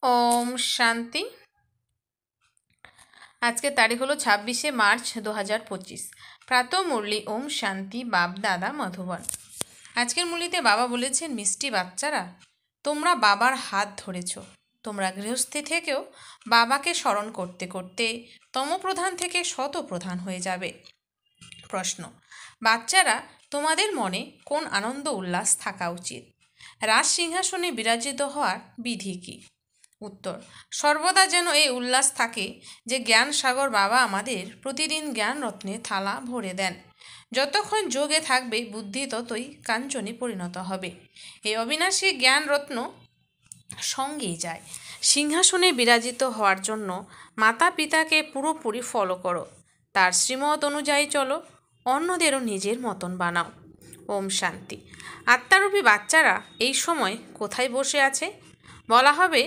ওম শান্তি। আজকের তারিখ হলো 26শে মার্চ 2025। প্রাতঃ মুরলি ওম শান্তি বাপ দাদা মধুবন। আজকের মুরলিতে বাবা বলেছেন, মিষ্টি বাচ্চারা, তোমরা বাবার হাত ধরেছ। তোমরা গৃহস্থী থেকেও বাবাকে স্মরণ করতে করতে তমপ্রধান থেকে শতপ্রধান হয়ে যাবে। প্রশ্ন: বাচ্চারা, তোমাদের মনে কোন আনন্দ উল্লাস থাকা উচিত? রাজ সিংহাসনে বিরাজিত হওয়ার বিধি কী? উত্তর: সর্বদা যেন এই উল্লাস থাকে যে জ্ঞান সাগর বাবা আমাদের প্রতিদিন জ্ঞান রত্নে থালা ভরে দেন। যতক্ষণ যোগে থাকবে বুদ্ধি ততই কাঞ্চনে পরিণত হবে। এই অবিনাশী জ্ঞান রত্ন সঙ্গেই যায়। সিংহাসনে বিরাজিত হওয়ার জন্য মাতা পিতাকে পুরোপুরি ফলো করো, তার শ্রীমত অনুযায়ী চলো, অন্যদেরও নিজের মতন বানাও। ওম শান্তি। আত্মারূপী বাচ্চারা এই সময় কোথায় বসে আছে? বলা হবে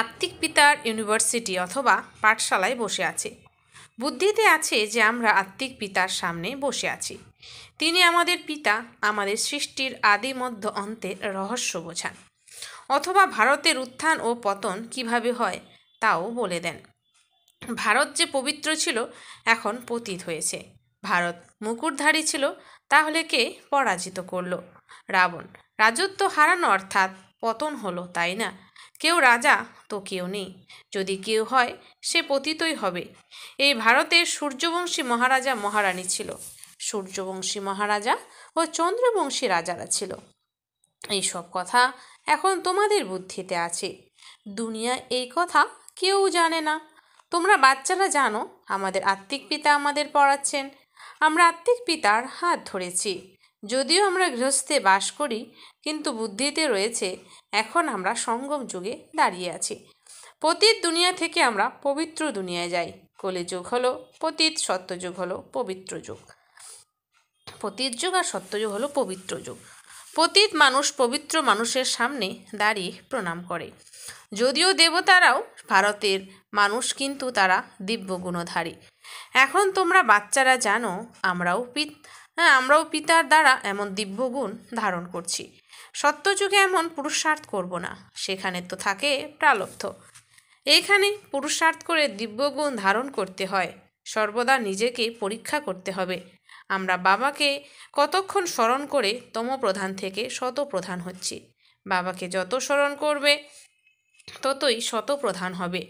আত্মিক পিতার ইউনিভার্সিটি অথবা পাঠশালায় বসে আছে। বুদ্ধিতে আছে যে আমরা আত্মিক পিতার সামনে বসে আছি। তিনি আমাদের পিতা, আমাদের সৃষ্টির আদি মধ্য অন্তের রহস্য বোঝান, অথবা ভারতের উত্থান ও পতন কিভাবে হয় তাও বলে দেন। ভারত যে পবিত্র ছিল এখন পতিত হয়েছে। ভারত মুকুটধারী ছিল, তাহলে কে পরাজিত করলো? রাবণ। রাজত্ব হারানো অর্থাৎ পতন হলো, তাই না? কেউ রাজা তো কেউ নেই। যদি কেউ হয় সে পতিতই হবে। এই ভারতের সূর্যবংশী মহারাজা মহারানী ছিল। সূর্যবংশী মহারাজা ও চন্দ্রবংশী রাজারা ছিল। এই সব কথা এখন তোমাদের বুদ্ধিতে আছে। দুনিয়া এই কথা কেউ জানে না। তোমরা বাচ্চারা জানো আমাদের আত্মিক পিতা আমাদের পড়াচ্ছেন। আমরা আত্মিক পিতার হাত ধরেছি। যদিও আমরা গৃহস্থে বাস করি, কিন্তু বুদ্ধিতে রয়েছে এখন আমরা সঙ্গম যুগে দাঁড়িয়ে আছি। পতিত দুনিয়া থেকে আমরা পবিত্র দুনিয়ায় যাই। কলিযুগ হলো পতিত, সত্যযুগ হলো পবিত্র যুগ। পতিত যুগ আর সত্যযুগ হলো পবিত্র যুগ। পতিত মানুষ পবিত্র মানুষের সামনে দাঁড়িয়ে প্রণাম করে। যদিও দেবতারাও ভারতের মানুষ, কিন্তু তারা দিব্য গুণধারী। এখন তোমরা বাচ্চারা জানো আমরাও পিতার দ্বারা এমন দিব্য গুণ ধারণ করছি। সত্যযুগে এমন পুরুষার্থ করব না, সেখানে তো থাকে প্রালব্ধ। এইখানে পুরুষার্থ করে দিব্যগুণ ধারণ করতে হয়। সর্বদা নিজেকে পরীক্ষা করতে হবে। আমরা বাবাকে কতক্ষণ স্মরণ করে তমপ্রধান থেকে শতপ্রধান হচ্ছি। বাবাকে যত স্মরণ করবে ততই শতপ্রধান হবে।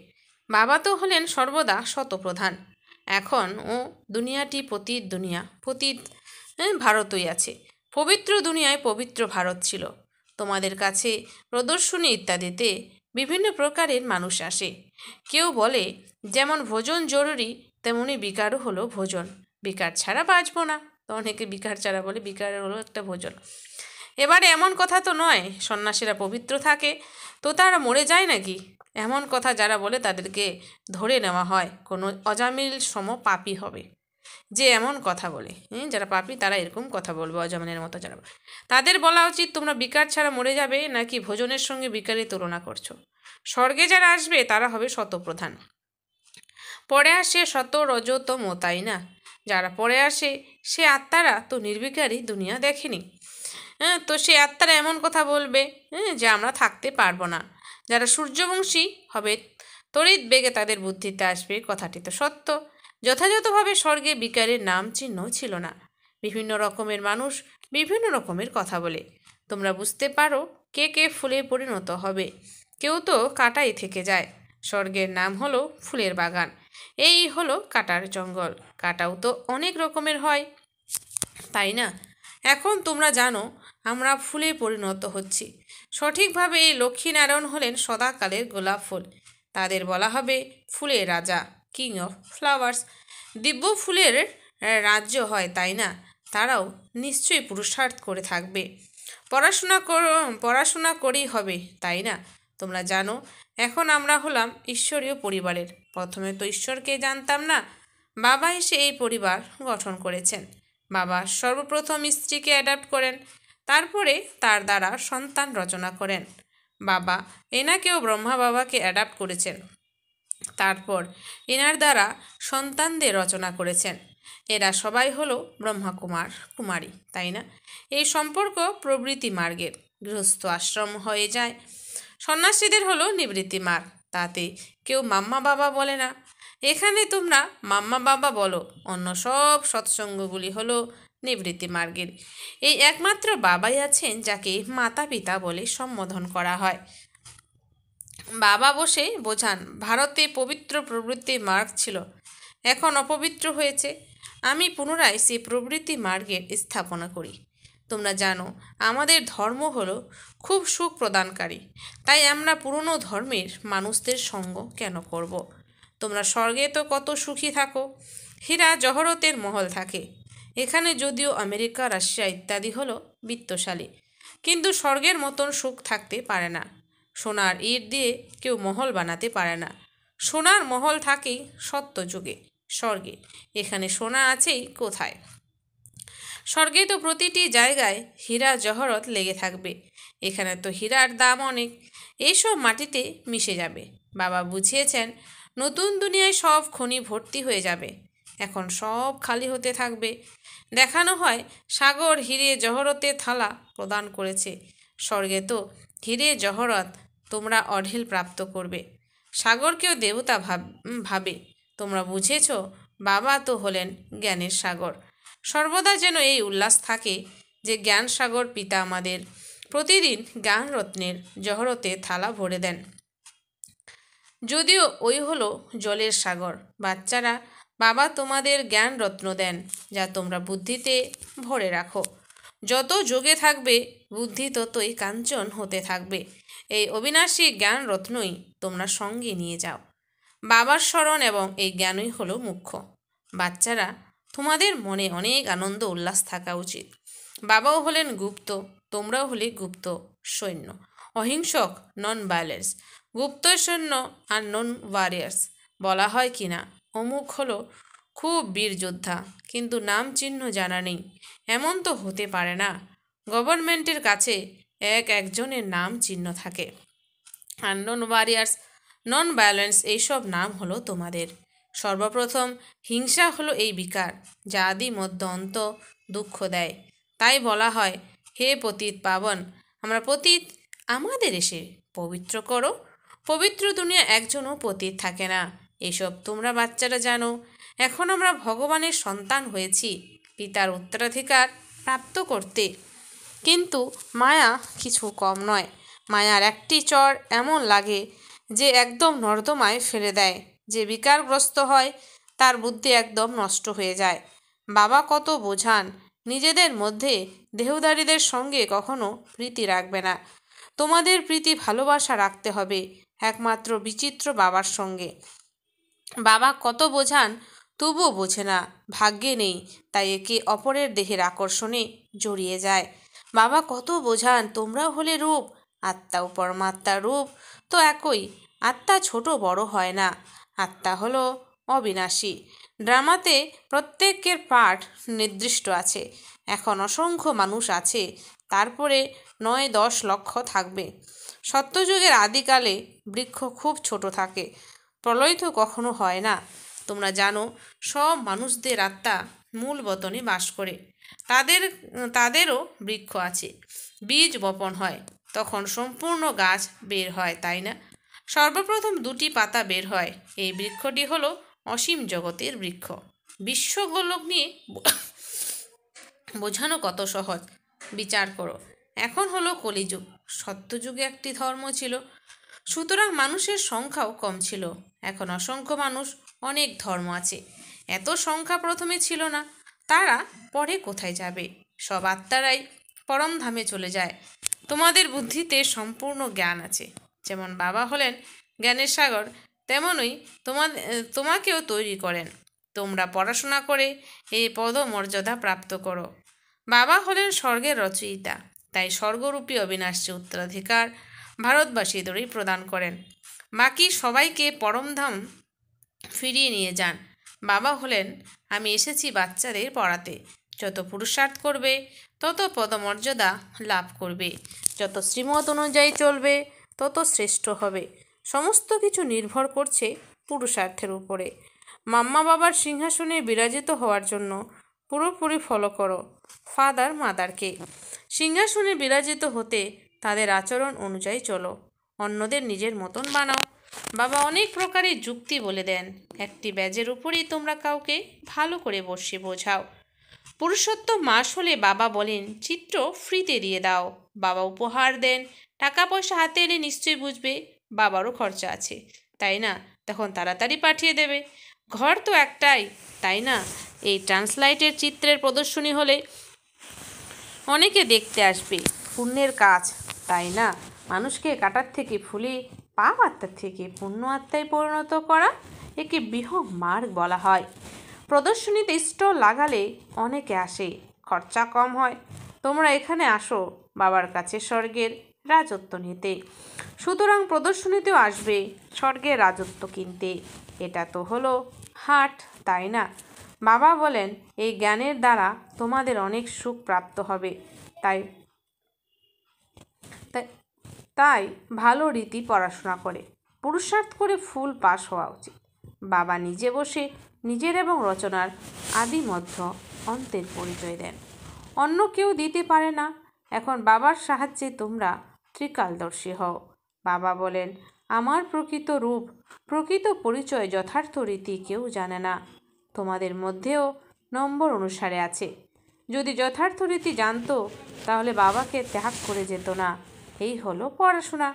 বাবা তো হলেন সর্বদা শতপ্রধান। এখন দুনিয়াটি পতিত দুনিয়া, পতিত ভারতই আছে। পবিত্র দুনিয়ায় পবিত্র ভারত ছিল। তোমাদের কাছে প্রদর্শনী ইত্যাদিতে বিভিন্ন প্রকারের মানুষ আসে। কেউ বলে যেমন ভোজন জরুরি, তেমনি বিকারও হলো ভোজন। বিকার ছাড়া বাঁচব না, তো অনেকে বিকার ছাড়া বলে, বিকার হলো একটা ভোজন। এবারে এমন কথা তো নয় সন্ন্যাসীরা পবিত্র থাকে, তো তারা মরে যায় নাকি? এমন কথা যারা বলে তাদেরকে ধরে নেওয়া হয়, কোনো অজামিল সম পাপী হবে যে এমন কথা বলে। যারা পাপী তারা এরকম কথা বলবে, অজামিনের মতো যারা। তাদের বলা উচিত, তোমরা বিকার ছাড়া মরে যাবে নাকি ভোজনের সঙ্গে বিকারের তুলনা করছো? স্বর্গে যারা আসবে তারা হবে শতপ্রধান। পরে আসে শত রজতম, তাই না? যারা পরে আসে সে আত্মারা তো নির্বিকারী দুনিয়া দেখেনি। তো সে আত্মারা এমন কথা বলবে যে আমরা থাকতে পারবো না। যারা সূর্যবংশী হবে তড়িৎ বেগে তাদের বুদ্ধিতে আসবে, কথাটি তো সত্য। যথাযথভাবে স্বর্গে বিকারের নাম চিহ্ন ছিল না। বিভিন্ন রকমের মানুষ বিভিন্ন রকমের কথা বলে। তোমরা বুঝতে পারো কে কে ফুলে পরিণত হবে। কেউ তো কাটাই থেকে যায়। স্বর্গের নাম হলো ফুলের বাগান। এই হলো কাটার জঙ্গল। কাটাও তো অনেক রকমের হয়, তাই না? এখন তোমরা জানো আমরা ফুলে পরিণত হচ্ছি। সঠিকভাবে এই লক্ষ্মীনারায়ণ হলেন সদাকালের গোলাপ ফুল। তাদের বলা হবে ফুলের রাজা, কিং অফ ফ্লাওয়ার্স। দিব্য ফুলের রাজ্য হয়, তাই না? তারাও নিশ্চয়ই পুরুষার্থ করে থাকবে। পড়াশোনা করেই হবে, তাই না? তোমরা জানো এখন আমরা হলাম ঈশ্বরীয় পরিবারের। প্রথমে তো ঈশ্বরকে জানতাম না। বাবা এসে এই পরিবার গঠন করেছেন। বাবা সর্বপ্রথম স্ত্রীকে অ্যাডাপ্ট করেন, তারপরে তার দ্বারা সন্তান রচনা করেন। বাবা এনাকেও ব্রহ্মা বাবাকে অ্যাডাপ্ট করেছেন, তারপর এনার দ্বারা সন্তানদের রচনা করেছেন। এরা সবাই হলো ব্রহ্মাকুমার কুমারী, তাই না? এই সম্পর্ক প্রবৃত্তি মার্গের। গৃহস্থ আশ্রম হয়ে যায়। সন্ন্যাসীদের হলো নিবৃত্তি মার্গ, তাতে কেউ মাম্মা বাবা বলে না। এখানে তোমরা মাম্মা বাবা বলো, অন্য সব সৎসঙ্গগুলি হলো নিবৃত্তি মার্গের। এই একমাত্র বাবাই আছেন যাকে মাতা পিতা বলে সম্বোধন করা হয়। বাবা বসে বোঝান, ভারতে পবিত্র প্রবৃত্তি মার্গ ছিল, এখন অপবিত্র হয়েছে। আমি পুনরায় সেই প্রবৃত্তি মার্গের স্থাপনা করি। তোমরা জানো আমাদের ধর্ম হলো খুব সুখ প্রদানকারী, তাই আমরা পুরনো ধর্মের মানুষদের সঙ্গ কেন করব? তোমরা স্বর্গে তো কত সুখী থাকো, হীরা জহরতের মহল থাকে। এখানে যদিও আমেরিকা, রাশিয়া ইত্যাদি হলো বিত্তশালী, কিন্তু স্বর্গের মতন সুখ থাকতে পারে না। সোনার ইট দিয়ে কেউ মহল বানাতে পারে না। সোনার মহল থাকেই সত্যযুগে, স্বর্গে। এখানে সোনা আছেই কোথায়? স্বর্গে তো প্রতিটি জায়গায় হীরা জহরত লেগে থাকবে, এখানে তো হীরার দাম অনেক, এইসব মাটিতে মিশে যাবে। বাবা বুঝিয়েছেন, নতুন দুনিয়ায় সব খনি ভর্তি হয়ে যাবে, এখন সব খালি হতে থাকবে। দেখানো হয় সাগর হিরে জহরতের থালা প্রদান করেছে। স্বর্গে তো হিরে জহরত তোমরা অঢেল প্রাপ্ত করবে। সাগরকেও দেবতা ভাবে। তোমরা বুঝেছ, বাবা তো হলেন জ্ঞানের সাগর। সর্বদা যেন এই উল্লাস থাকে যে জ্ঞান সাগর পিতা আমাদের প্রতিদিন জ্ঞান রত্নের জহরতে থালা ভরে দেন। যদিও ওই হলো জলের সাগর। বাচ্চারা, বাবা তোমাদের জ্ঞান রত্ন দেন, যা তোমরা বুদ্ধিতে ভরে রাখো। যত যোগে থাকবে বুদ্ধি ততই কাঞ্চন হতে থাকবে। এই অবিনাশী জ্ঞান রত্নই তোমরা সঙ্গে নিয়ে যাও। বাবার স্মরণ এবং এই জ্ঞানই হলো মুখ্য। বাচ্চারা, তোমাদের মনে অনেক আনন্দ উল্লাস থাকা উচিত। বাবাও হলেন গুপ্ত, তোমরাও হলে গুপ্ত সৈন্য, অহিংসক, নন ভায়োলেন্স, গুপ্ত সৈন্য আর নন ওয়ারিয়ার্স। বলা হয় কি না, অমুক হলো খুব বীর যোদ্ধা, কিন্তু নাম চিহ্ন জানা নেই। এমন তো হতে পারে না। গভর্নমেন্টের কাছে একজনের নাম চিহ্ন থাকে। আর নন ওয়ারিয়ার্স, নন ভায়োলেন্স, এইসব নাম হলো তোমাদের। সর্বপ্রথম হিংসা হলো এই বিকার, যা আদি মধ্য অন্ত দুঃখ দেয়। তাই বলা হয়, হে পতিত পাবন, আমরা পতিত, আমাদের এসে পবিত্র করো। পবিত্র দুনিয়া একজনও পতিত থাকে না, এসব তোমরা বাচ্চারা জানো। এখন আমরা ভগবানের সন্তান হয়েছি পিতার উত্তরাধিকার প্রাপ্ত করতে। কিন্তু মায়া কিছু কম নয়। মায়ার একটি চর এমন লাগে যে একদম নর্দমায় ফেলে দেয়। যে বিকারগ্রস্ত হয় তার বুদ্ধি একদম নষ্ট হয়ে যায়। বাবা কত বোঝান, নিজেদের মধ্যে দেহদারীদের সঙ্গে কখনো প্রীতি রাখবে না। তোমাদের প্রীতি ভালোবাসা রাখতে হবে একমাত্র বিচিত্র বাবার সঙ্গে। বাবা কত বোঝান, তবুও বোঝে না, ভাগ্যে নেই, তাই একে অপরের দেহের আকর্ষণে জড়িয়ে যায়। বাবা কত বোঝান, তোমরাও হলে রূপ, আত্মা ও পরমাত্মার রূপ তো একই। আত্মা ছোট বড় হয় না, আত্মা হলো অবিনাশী। ড্রামাতে প্রত্যেকের পাঠ নির্দিষ্ট আছে। এখন অসংখ্য মানুষ আছে, তারপরে 9-10 লক্ষ থাকবে। সত্যযুগের আদিকালে বৃক্ষ খুব ছোট থাকে, প্রলয় তো কখনো হয় না। তোমরা জানো সব মানুষদের আত্মা মূল বতনে বাস করে। তাদেরও বৃক্ষ আছে। বীজ বপন হয়, তখন সম্পূর্ণ গাছ বের হয়, তাই না? সর্বপ্রথম 2টি পাতা বের হয়। এই বৃক্ষটি হলো অসীম জগতের বৃক্ষ। বিশ্বগোলক নিয়ে বোঝানো কত সহজ, বিচার করো। এখন হলো কলিযুগ, সত্যযুগে একটি ধর্ম ছিল, সুতরাং মানুষের সংখ্যাও কম ছিল। এখন অসংখ্য মানুষ, অনেক ধর্ম আছে। এত সংখ্যা প্রথমে ছিল না, তারা পরে কোথায় যাবে? সব আত্মারাই পরমধামে চলে যায়। তোমাদের বুদ্ধিতে সম্পূর্ণ জ্ঞান আছে। যেমন বাবা হলেন জ্ঞানের সাগর, তেমনই তোমাকেও তৈরি করেন। তোমরা পড়াশোনা করে এই পদমর্যাদা প্রাপ্ত করো। বাবা হলেন স্বর্গের রচয়িতা, তাই স্বর্গরূপী অবিনাশী উত্তরাধিকার ভারতবাসীদেরই প্রদান করেন। বাকি সবাইকে পরমধাম ফিরিয়ে নিয়ে যান। বাবা হলেন, আমি এসেছি বাচ্চাদের পড়াতে। যত পুরুষার্থ করবে তত পদমর্যাদা লাভ করবে, যত শ্রীমত অনুযায়ী চলবে তত শ্রেষ্ঠ হবে। সমস্ত কিছু নির্ভর করছে পুরুষার্থের উপরে। মাম্মা বাবার সিংহাসনে বিরাজিত হওয়ার জন্য পুরোপুরি ফলো করো ফাদার মাদারকে। সিংহাসনে বিরাজিত হতে তাদের আচরণ অনুযায়ী চলো। অন্যদের নিজের মতন বানাও। বাবা অনেক প্রকারের যুক্তি বলে দেন। একটি ব্যাজের উপরেই তোমরা কাউকে ভালো করে বসিয়ে বোঝাও। পুরুষোত্তম মাস হলে বাবা বলেন চিত্র ফ্রিতে দিয়ে দাও। বাবা উপহার দেন। টাকা পয়সা হাতে এলে নিশ্চয়ই বুঝবে বাবারও খরচা আছে, তাই না? তখন তাড়াতাড়ি পাঠিয়ে দেবে। ঘর তো একটাই, তাই না? এই ট্রান্সলাইটের চিত্রের প্রদর্শনী হলে অনেকে দেখতে আসবে। পুণ্যের কাজ, তাই না? মানুষকে কাটার থেকে ফুলে পাপ আত্মার থেকে পুণ্য আত্মায় পরিণত করা, একে বিহং মার্গ বলা হয়। প্রদর্শনীতে স্টল লাগালে অনেকে আসে, খরচা কম হয়। তোমরা এখানে আসো বাবার কাছে স্বর্গের রাজত্ব নিতে, সুতরাং প্রদর্শনীতেও আসবে স্বর্গের রাজত্ব কিনতে। এটা তো হলো হাট, তাই না? বাবা বলেন এই জ্ঞানের দ্বারা তোমাদের অনেক সুখ প্রাপ্ত হবে। তাই তাই ভালো রীতি পড়াশোনা করে পুরুষার্থ করে ফুল পাস হওয়া উচিত। বাবা নিজে বসে নিজের এবং রচনার আদি মধ্য অন্তের পরিচয় দেন। অন্য কেউ দিতে পারে না। এখন বাবার সাহায্যে তোমরা ত্রিকালদর্শী হও। বাবা বলেন আমার প্রকৃত রূপ, প্রকৃত পরিচয়, যথার্থ রীতি কেউ জানে না। তোমাদের মধ্যেও নম্বর অনুসারে আছে। যদি যথার্থ রীতি জানতো তাহলে বাবাকে ত্যাগ করে যেত না। এই হলো পড়াশোনা।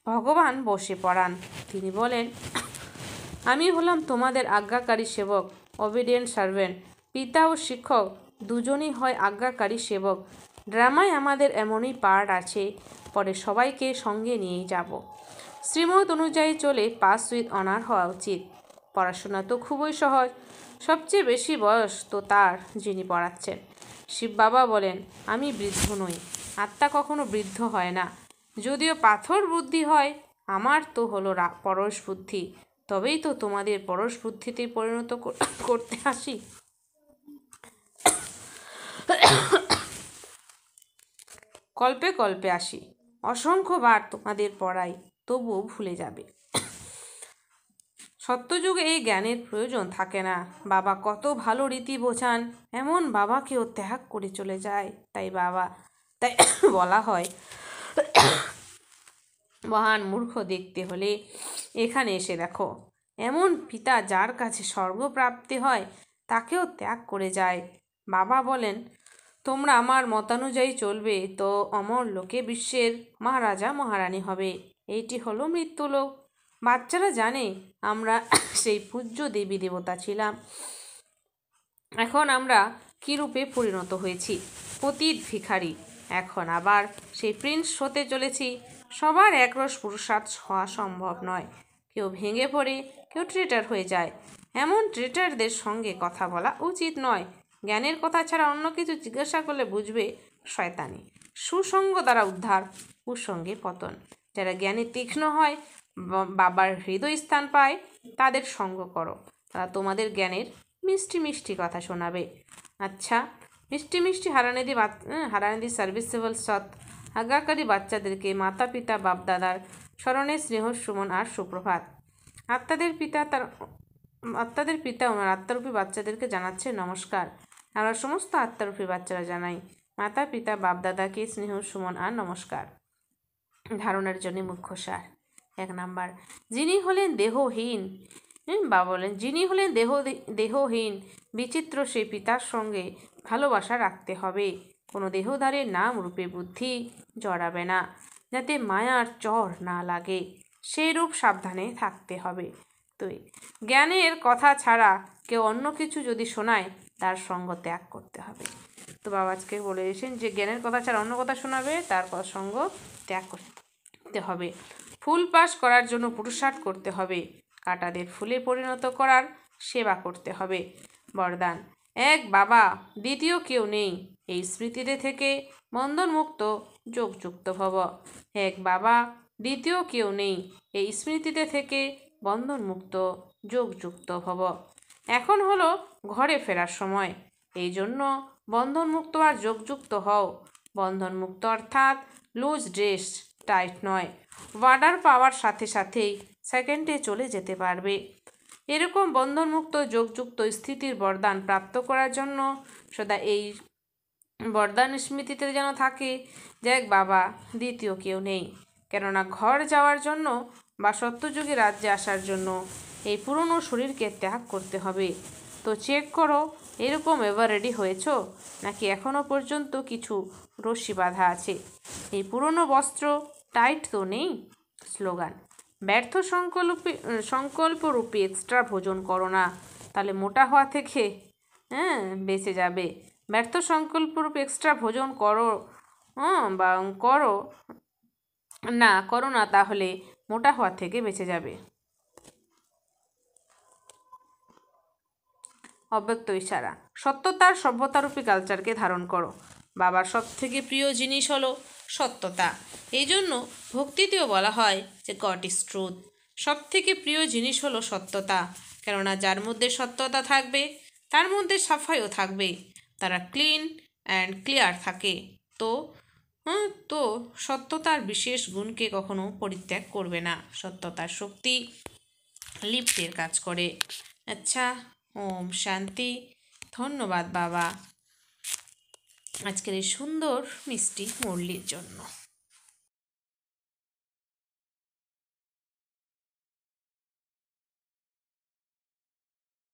ভগবান বসে পড়ান। তিনি বলেন আমি হলাম তোমাদের আজ্ঞাকারী সেবক, অবিডিয়েন্ট সার্ভেন্ট। পিতা ও শিক্ষক দুজনই হয় আজ্ঞাকারী সেবক। ড্রামায় আমাদের এমনই পার্ট আছে, পরে সবাইকে সঙ্গে নিয়েই যাব। শ্রীমত অনুযায়ী চলে পাস উইথ অনার হওয়া উচিত। পড়াশোনা তো খুবই সহজ। সবচেয়ে বেশি বয়স তো তার যিনি পড়াচ্ছেন। শিব বাবা বলেন আমি বৃদ্ধ নই, আত্মা কখনো বৃদ্ধ হয় না। যদিও পাথর বুদ্ধি হয়, আমার তো হলো পরশ বুদ্ধি। তবেই তো তোমাদের পরশ বুদ্ধিতে পরিণত করতে আসি। কল্পে কল্পে আসি, অসংখ্যবার তোমাদের পড়াই, তবুও ভুলে যাবে। সত্যযুগে এই জ্ঞানের প্রয়োজন থাকে না। বাবা কত ভালো রীতি বোঝান, এমন বাবাকেও ত্যাগ করে চলে যায়। তাই বলা হয় মহান মূর্খ দেখতে হলে এখানে এসে দেখো। এমন পিতা যার কাছে স্বর্গপ্রাপ্তি হয় তাকেও ত্যাগ করে যায়। বাবা বলেন তোমরা আমার মতানুযায়ী চলবে তো অমর লোকে বিশ্বের মহারাজা মহারানী হবে। এইটি হলো মৃত্যুলোক। বাচ্চারা জানে আমরা সেই পূজ্য দেবী দেবতা ছিলাম, এখন আমরা কী রূপে পরিণত হয়েছি, পতিত ভিখারি। এখন আবার সেই প্রিন্স হতে চলেছি। সবার একরস পুরুষার্থ হওয়া সম্ভব নয়। কেউ ভেঙে পড়ে, কেউ ট্রেটার হয়ে যায়। এমন ট্রেটারদের সঙ্গে কথা বলা উচিত নয়। জ্ঞানের কথা ছাড়া অন্য কিছু জিজ্ঞাসা করলে বুঝবে শয়তানি। সুসঙ্গ দ্বারা উদ্ধার, কুসঙ্গে পতন। যারা জ্ঞানে তীক্ষ্ণ হয়, বাবার হৃদয় স্থান পায়, তাদের সঙ্গ করো। তারা তোমাদের জ্ঞানের মিষ্টি মিষ্টি কথা শোনাবে। আচ্ছা, মিষ্টি মিষ্টি হারানিধি সার্ভিসেবল সৎ আজ্ঞাকারী বাচ্চাদেরকে মাতা পিতা বাপদাদার স্মরণে স্নেহ সুমন আর সুপ্রভাত। আত্মাদের পিতা ওনার আত্মারূপী বাচ্চাদেরকে জানাচ্ছে নমস্কার। আমরা সমস্ত আত্মারূপী বাচ্চারা জানাই মাতা পিতা বাপদাদাকে স্নেহ সুমন আর নমস্কার। ধারণার জন্য মুখ্য সার। 1 নাম্বার, যিনি হলেন দেহহীন, বা বলেন যিনি হলেন দেহহীন বিচিত্র সেই পিতার সঙ্গে ভালোবাসা রাখতে হবে। কোনো দেহধারীর নাম রূপে বুদ্ধি জড়াবে না, যাতে মায়ার চর না লাগে। সেই রূপ সাবধানে থাকতে হবে। তো জ্ঞানের কথা ছাড়া কেউ অন্য কিছু যদি শোনায় তার সঙ্গ ত্যাগ করতে হবে। তো বাবা আজকে বলে দিয়েছেন যে জ্ঞানের কথা ছাড়া অন্য কথা শোনাবে তার সঙ্গ ত্যাগ করতে হবে। ফুল পাস করার জন্য পুরুষার্থ করতে হবে। কাঁটাদের ফুলে পরিণত করার সেবা করতে হবে। বরদান, এক বাবা, দ্বিতীয় কেউ নেই। এই স্মৃতিতে থেকে বন্ধনমুক্ত যোগযুক্ত ভব। এক বাবা, দ্বিতীয় কেউ নেই। এই স্মৃতিতে থেকে বন্ধনমুক্ত যোগযুক্ত ভব। এখন হলো ঘরে ফেরার সময়। এই জন্য বন্ধনমুক্ত আর যোগযুক্ত হও। বন্ধনমুক্ত অর্থাৎ লুজ ড্রেস, টাইট নয়। অর্ডার পাওয়ার সাথে সাথেই সেকেন্ডে চলে যেতে পারবে। এরকম বন্ধনমুক্ত যোগযুক্ত স্থিতির বরদান প্রাপ্ত করার জন্য সদা এই বরদান স্মৃতিতে যেন থাকে যে এক বাবা, দ্বিতীয় কেউ নেই। কেননা ঘর যাওয়ার জন্য বা সত্যযুগী রাজ্যে আসার জন্য এই পুরনো শরীরকে ত্যাগ করতে হবে। তো চেক করো এরকম এভার রেডি হয়েছো, নাকি এখনও পর্যন্ত কিছু রশ্মি বাঁধা আছে। এই পুরনো বস্ত্র টাইট তো নেই। স্লোগান: ব্যর্থ সংকল্পরূপী এক্সট্রা ভোজন করো না, তাহলে মোটা হওয়া থেকে বেঁচে যাবে। ব্যর্থ সংকল্পরূপী এক্সট্রা ভোজন করো বা করো না, তাহলে মোটা হওয়া থেকে বেঁচে যাবে। অব্যক্ত ইশারা: সত্যতার সভ্যতারূপী কালচারকে ধারণ করো। বাবার সব থেকে প্রিয় জিনিস হলো সত্যতা। এই জন্য ভক্তিতেও বলা হয় যে গড ইজ ট্রুথ। সব থেকে প্রিয় জিনিস হলো সত্যতা, কেননা যার মধ্যে সত্যতা থাকবে তার মধ্যে সাফাইও থাকবে, তারা ক্লিন অ্যান্ড ক্লিয়ার থাকে। তো সত্যতার বিশেষ গুণকে কখনো পরিত্যাগ করবে না। সত্যতার শক্তি লিফটের কাজ করে। আচ্ছা, ওম শান্তি। ধন্যবাদ বাবা আজকের এই সুন্দর মিষ্টি মুরলির জন্য।